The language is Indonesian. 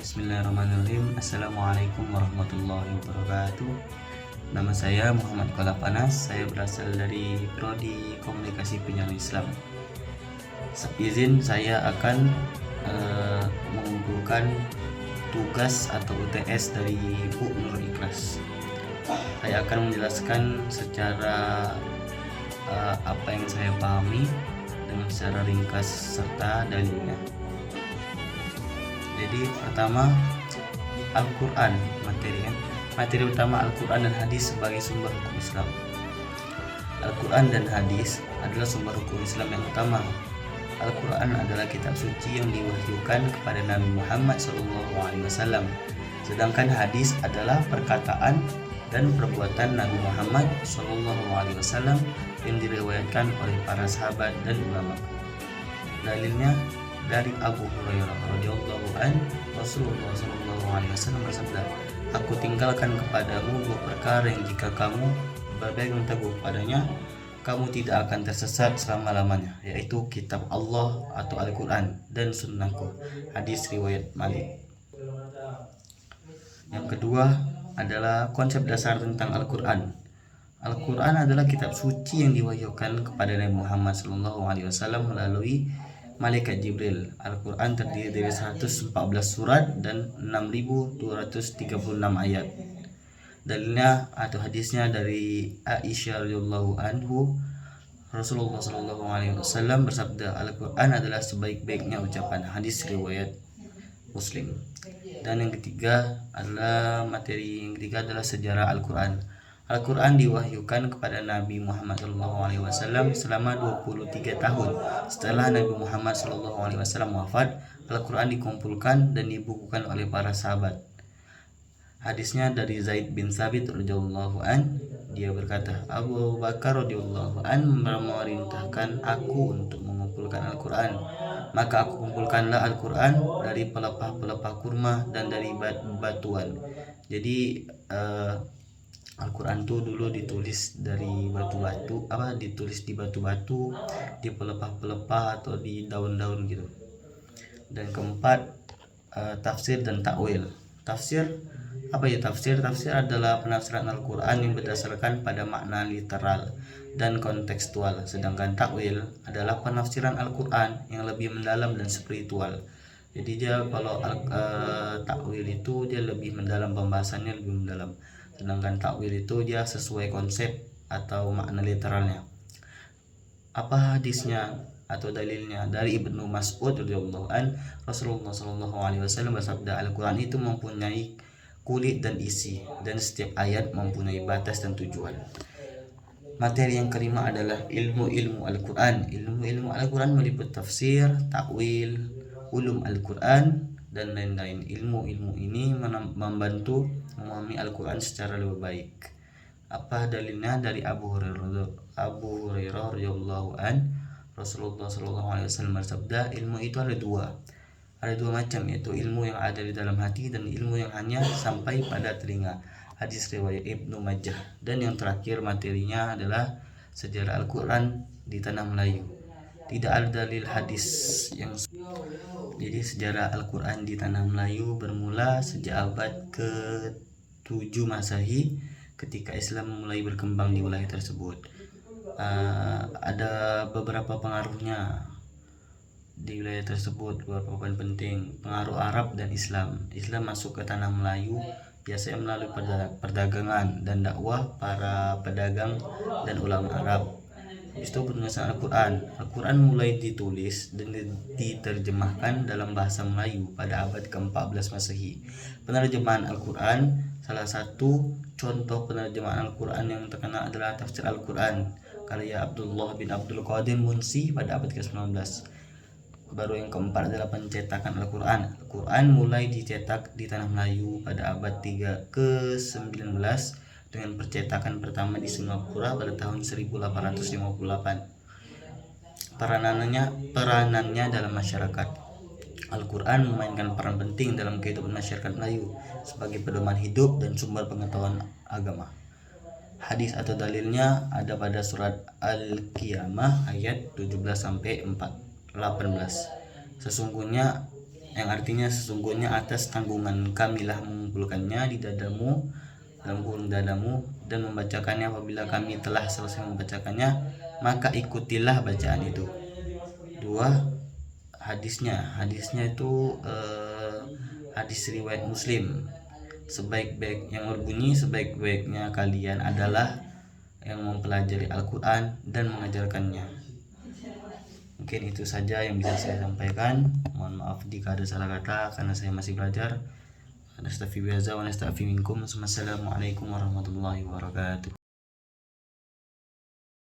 Bismillahirrahmanirrahim. Assalamualaikum warahmatullahi wabarakatuh. Nama saya Muhammad Kalapanas. Saya berasal dari Prodi Komunikasi Penyiaran Islam. Seizin saya akan mengumpulkan tugas atau UTS dari Bu Nurul Ikhlas. Saya akan menjelaskan secara apa yang saya pahami dengan secara ringkas serta dalilnya. Jadi pertama Al-Quran, materi utama Al-Quran dan hadis sebagai sumber hukum Islam. Al-Quran dan hadis adalah sumber hukum Islam yang utama. Al-Quran adalah kitab suci yang diwahyukan kepada Nabi Muhammad SAW, sedangkan hadis adalah perkataan dan perbuatan Nabi Muhammad SAW yang diriwayatkan oleh para sahabat dan ulama. Dalilnya dari Abu Hurairah radhiyallahu anhu, Rasulullah SAW bersabda, "Aku tinggalkan kepadamu dua perkara yang jika kamu berpegang teguh padanya, kamu tidak akan tersesat selama-lamanya, yaitu kitab Allah atau Al-Quran dan sunnahku." Hadis riwayat Malik. Yang kedua adalah konsep dasar tentang Al-Quran. Al-Quran adalah kitab suci yang diwahyukan kepada Nabi Muhammad SAW melalui Malaikat Jibril. Al-Quran terdiri dari 114 surat dan 6.236 ayat. Dalilnya atau hadisnya dari Aisyah radhiyallahu anhu, Rasulullah SAW bersabda, "Al-Quran adalah sebaik-baiknya ucapan." Hadis riwayat Muslim. Dan yang ketiga adalah sejarah Al-Quran. Al-Quran diwahyukan kepada Nabi Muhammad SAW selama 23 tahun. Setelah Nabi Muhammad SAW wafat, Al-Quran dikumpulkan dan dibukukan oleh para sahabat. Hadisnya dari Zaid bin Thabit radhiyallahu an, dia berkata, Abu Bakar radhiyallahu an memerintahkan aku untuk mengumpulkan Al-Quran. Maka aku kumpulkanlah Al-Quran dari pelepah-pelepah kurma dan dari batuan. Jadi Al-Quran itu dulu ditulis dari batu-batu, ditulis di batu-batu, di pelepah-pelepah atau di daun-daun gitu. Dan keempat, tafsir dan takwil. Tafsir Tafsir adalah penafsiran Al-Quran yang berdasarkan pada makna literal dan kontekstual, sedangkan takwil adalah penafsiran Al-Quran yang lebih mendalam dan spiritual. Jadi dia kalau takwil itu dia lebih mendalam, pembahasannya lebih mendalam. Sedangkan takwil itu dia sesuai konsep atau makna literalnya. Apa hadisnya atau dalilnya? Dari Ibnu Mas'ud radhiyallahu an, Rasulullah SAW bersabda, Al-Quran itu mempunyai kulit dan isi, dan setiap ayat mempunyai batas dan tujuan. Materi yang kelima adalah ilmu-ilmu Al-Quran. Ilmu-ilmu Al-Quran meliputi tafsir, takwil, ulum Al-Quran, dan lain-lain. Ilmu-ilmu ini membantu memahami Al-Quran secara lebih baik. Apa dalilnya? Dari Abu Hurairah radhiyallahu an, Rasulullah SAW bersabda, ilmu itu ada dua macam, yaitu ilmu yang ada di dalam hati dan ilmu yang hanya sampai pada telinga. Hadis riwayat Ibnu Majah. Dan yang terakhir materinya adalah sejarah Al-Quran di tanah Melayu. Tidak ada dalil hadis yang jadi sejarah Al-Quran di tanah Melayu bermula sejak abad ke-7 Masehi ketika Islam mulai berkembang di wilayah tersebut. Ada beberapa pengaruhnya di wilayah tersebut, beberapa poin penting. Pengaruh Arab dan Islam. Islam masuk ke tanah Melayu biasanya melalui perdagangan dan dakwah para pedagang dan ulama Arab. Itu penulisan Al-Quran. Al-Quran mulai ditulis dan diterjemahkan dalam bahasa Melayu pada abad ke-14 Masehi. Penerjemahan Al-Quran, salah satu contoh penerjemahan Al-Quran yang terkenal adalah Tafsir Al-Quran karya Abdullah bin Abdul Qadir Munsi pada abad ke-19. Baru yang keempat adalah pencetakan Al-Quran. Al-Quran mulai dicetak di tanah Melayu pada abad ke-19 dengan percetakan pertama di Singapura pada tahun 1858. Peranannya dalam masyarakat. Al-Quran memainkan peran penting dalam kehidupan masyarakat Melayu sebagai pedoman hidup dan sumber pengetahuan agama. Hadis atau dalilnya ada pada surat Al-Qiyamah ayat 17 sampai 18. Sesungguhnya yang artinya sesungguhnya atas tanggungan kamilah mengumpulkannya di dadamu, dalam kurung dadamu, dan membacakannya. Apabila kami telah selesai membacakannya, maka ikutilah bacaan itu. 2. Hadisnya itu hadis riwayat Muslim. Yang berbunyi, sebaik-baiknya kalian adalah yang mempelajari Al-Quran dan mengajarkannya. Mungkin itu saja yang bisa saya sampaikan. Mohon maaf jika ada salah kata karena saya masih belajar. Assalamualaikum warahmatullahi wabarakatuh.